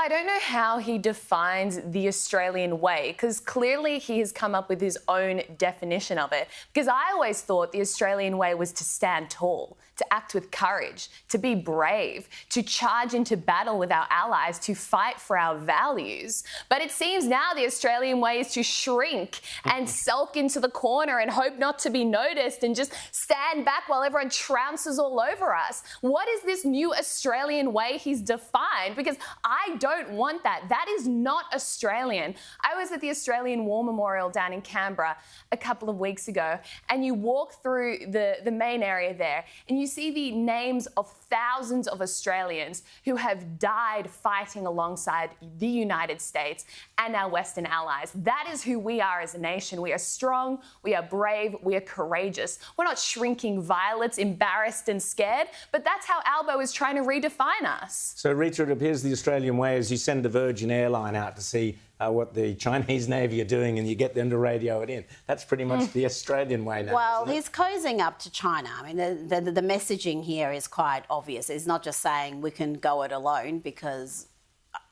I don't know how he defines the Australian way, because clearly he has come up with his own definition of it. Because I always thought the Australian way was to stand tall, to act with courage, to be brave, to charge into battle with our allies, to fight for our values. But it seems now the Australian way is to shrink and sulk into the corner and hope not to be noticed and just stand back while everyone trounces all over us. What is this new Australian way he's defined? Because I don't want that. That is not Australian. I was at the Australian War Memorial down in Canberra a couple of weeks ago, and you walk through the main area there and you see the names of thousands of Australians who have died fighting alongside the United States and our Western allies. That is who we are as a nation. We are strong, we are brave, we are courageous. We're not shrinking violets, embarrassed and scared, but that's how Albo is trying to redefine us. So, Rita, it appears the Australian way is you send the Virgin airline out to see what the Chinese Navy are doing and you get them to radio it in. That's pretty much the Australian way now. Well, he's cozying up to China. I mean, the messaging here is quite obvious. It's not just saying we can go it alone, because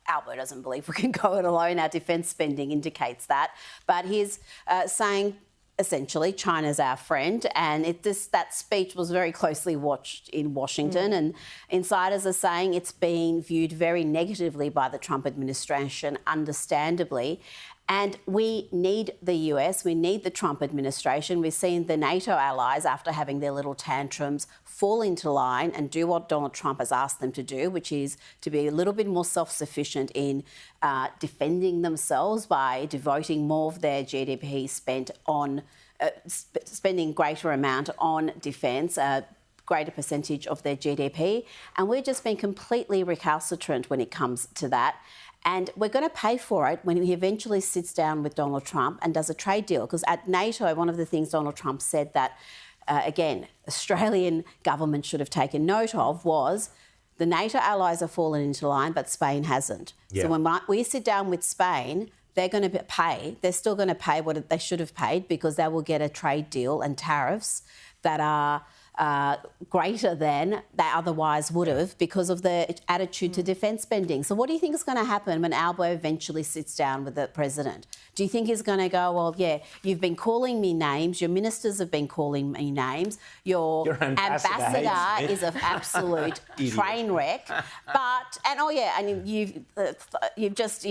Albo doesn't believe we can go it alone. Our defence spending indicates that. But he's saying, essentially, China's our friend, and that speech was very closely watched in Washington, and insiders are saying it's being viewed very negatively by the Trump administration, understandably. And we need the US, we need the Trump administration. We've seen the NATO allies, after having their little tantrums, fall into line and do what Donald Trump has asked them to do, which is to be a little bit more self-sufficient in defending themselves by devoting more of their GDP spent on spending greater amount on defence, greater percentage of their GDP. And we're just being completely recalcitrant when it comes to that. And we're going to pay for it when he eventually sits down with Donald Trump and does a trade deal. Because at NATO, one of the things Donald Trump said that, again, Australian government should have taken note of was the NATO allies have fallen into line, but Spain hasn't. Yeah. So when we sit down with Spain, they're going to pay. They're still going to pay what they should have paid, because they will get a trade deal and tariffs that are greater than they otherwise would have, because of the attitude to defence spending. So what do you think is going to happen when Albo eventually sits down with the president? Do you think he's going to go, well, yeah, you've been calling me names, your ministers have been calling me names, your ambassador is an absolute train wreck, and you've just,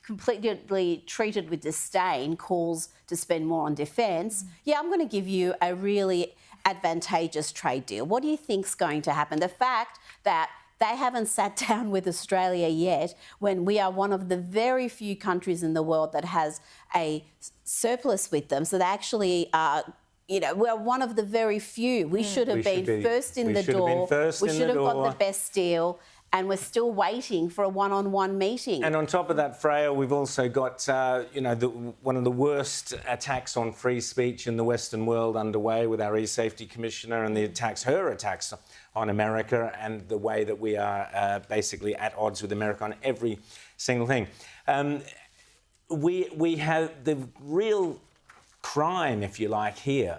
completely treated with disdain calls to spend more on defence. Yeah, I'm going to give you a really advantageous trade deal. What do you think's going to happen? The fact that they haven't sat down with Australia yet, when we are one of the very few countries in the world that has a surplus with them, so they actually are. We're one of the very few. We should have been first in the door. We should have got the best deal. And we're still waiting for a one-on-one meeting. And on top of that, Freya, we've also got, one of the worst attacks on free speech in the Western world underway with our e-safety commissioner and her attacks on America, and the way that we are basically at odds with America on every single thing. We have the real crime, if you like, here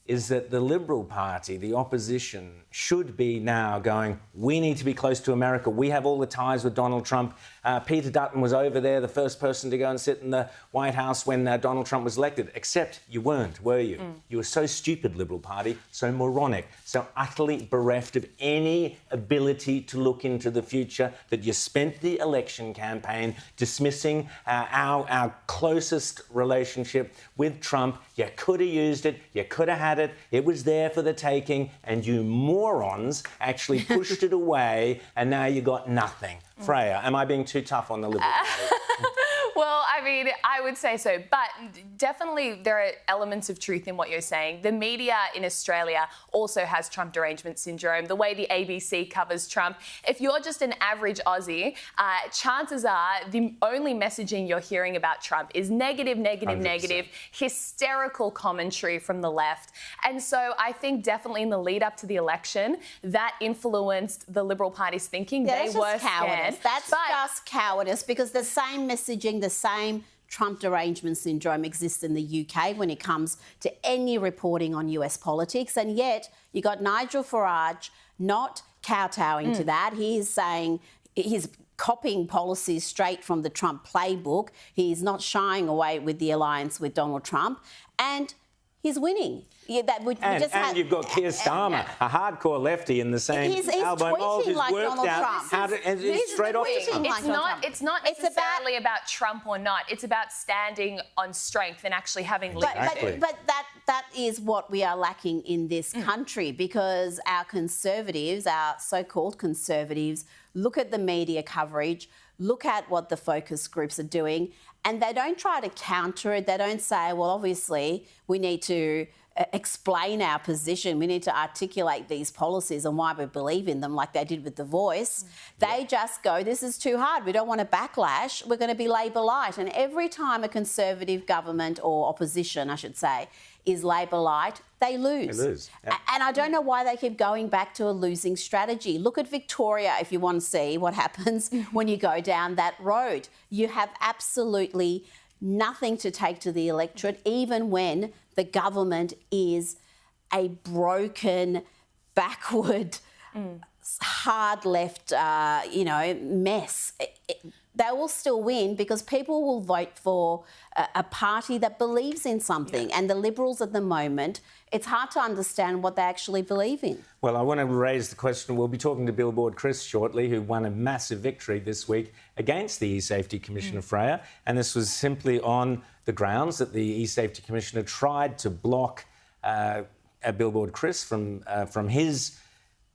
is that the Liberal Party, the opposition, should be now going, we need to be close to America. We have all the ties with Donald Trump. Peter Dutton was over there, the first person to go and sit in the White House when Donald Trump was elected. Except you weren't, were you? You were so stupid, Liberal Party, so moronic, so utterly bereft of any ability to look into the future, that you spent the election campaign dismissing our closest relationship with Trump. You could have used it, you could have had it, it was there for the taking, and you morons actually pushed it away, and now you got nothing. Freya, am I being too tough on the Liberal Party? Well, I mean, I would say so. But definitely there are elements of truth in what you're saying. The media in Australia also has Trump derangement syndrome. The way the ABC covers Trump. If you're just an average Aussie, chances are the only messaging you're hearing about Trump is negative, 100%. Hysterical commentary from the left. And so I think definitely in the lead up to the election, that influenced the Liberal Party's thinking. Yeah, they were scared. That's just cowardice, because the same messaging, the same Trump derangement syndrome exists in the UK when it comes to any reporting on US politics. And yet you got Nigel Farage not kowtowing to that. He's saying, he's copying policies straight from the Trump playbook. He's not shying away with the alliance with Donald Trump, and he's winning. Yeah, and you've got Keir Starmer, a hardcore lefty in the same Albo mold, who's like worked Donald out Trump. how to... And he's straight off to Trump. It's not necessarily about Trump or not. It's about standing on strength and actually having leadership. But that is what we are lacking in this country, because our conservatives, our so-called conservatives, look at the media coverage, look at what the focus groups are doing, and they don't try to counter it. They don't say, well, obviously, we need to explain our position. We need to articulate these policies and why we believe in them, like they did with The Voice. They just go, this is too hard. We don't want a backlash. We're going to be Labor light. And every time a Conservative government, or opposition, I should say, is Labor light, they lose. They lose. Yep. And I don't know why they keep going back to a losing strategy. Look at Victoria if you want to see what happens when you go down that road. You have absolutely nothing to take to the electorate, even when the government is a broken, backward, hard left, mess. They will still win because people will vote for a party that believes in something. And the Liberals at the moment, it's hard to understand what they actually believe in. Well, I want to raise the question. We'll be talking to Billboard Chris shortly, who won a massive victory this week against the E-Safety Commissioner, Freya. And this was simply on the grounds that the E-Safety Commissioner tried to block Billboard Chris from his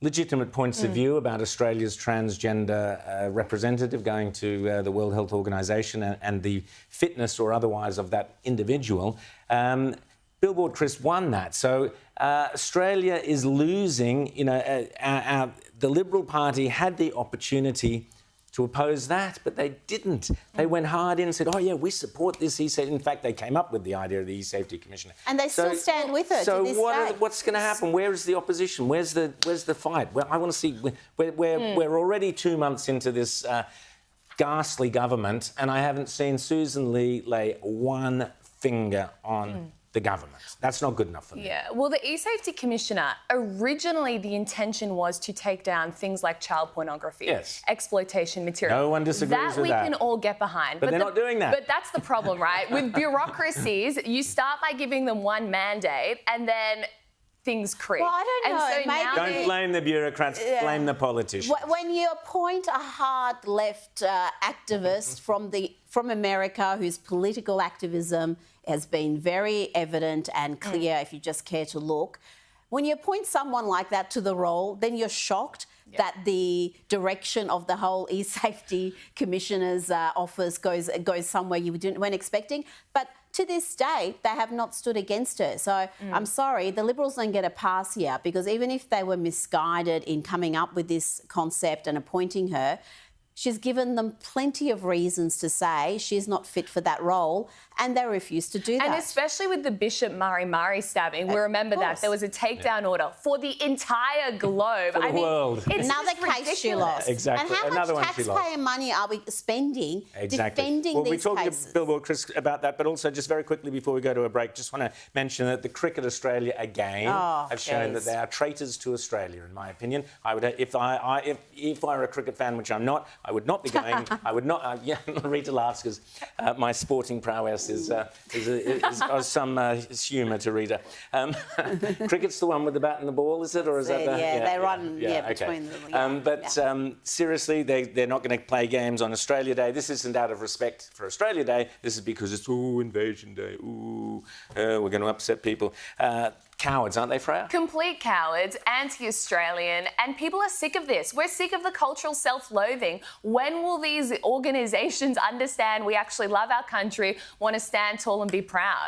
legitimate points of view about Australia's transgender representative going to the World Health Organization and the fitness or otherwise of that individual. Billboard Chris won that. So Australia is losing. The Liberal Party had the opportunity to oppose that, but they didn't. They went hard in and said, oh, yeah, we support this E-Safety. In fact, they came up with the idea of the E-Safety Commissioner. And they still stand with her to this day. What's going to happen? Where is the opposition? Where's the fight? Well, I want to see... We're already 2 months into this ghastly government, and I haven't seen Susan Lee lay one finger on the government. That's not good enough for me. Yeah, well, the E-Safety Commissioner, originally the intention was to take down things like child pornography, exploitation material. No one disagrees with that. That we can all get behind. But they're not doing that. But that's the problem, right? With bureaucracies, you start by giving them one mandate and then things creep. Well, I don't know. And so Don't blame the bureaucrats, blame the politicians. When you appoint a hard left activist from America whose political activism has been very evident and clear if you just care to look, when you appoint someone like that to the role, then you're shocked that the direction of the whole E-Safety Commissioner's office goes somewhere you weren't expecting. But to this day, they have not stood against her. So I'm sorry, the Liberals don't get a pass here, because even if they were misguided in coming up with this concept and appointing her, she's given them plenty of reasons to say she's not fit for that role, and they refuse to do that. And especially with the Bishop Murray stabbing, we remember that there was a takedown order for the entire globe. For the world. It's another case she lost. Exactly. And how much taxpayer money are we spending defending these cases? Well, we talked to Billboard Chris about that, but also just very quickly before we go to a break, just want to mention that the Cricket Australia again have shown that they are traitors to Australia, in my opinion. I would, if I were a cricket fan, which I'm not, I would not be going. I would not. Rita laughs because my sporting prowess is some humour to Rita. Cricket's the one with the bat and the ball, is it, or is that? They run between them. But seriously, they're not going to play games on Australia Day. This isn't out of respect for Australia Day. This is because it's Invasion Day. We're going to upset people. Cowards, aren't they, Freya? Complete cowards, anti-Australian, and people are sick of this. We're sick of the cultural self-loathing. When will these organisations understand we actually love our country, want to stand tall and be proud?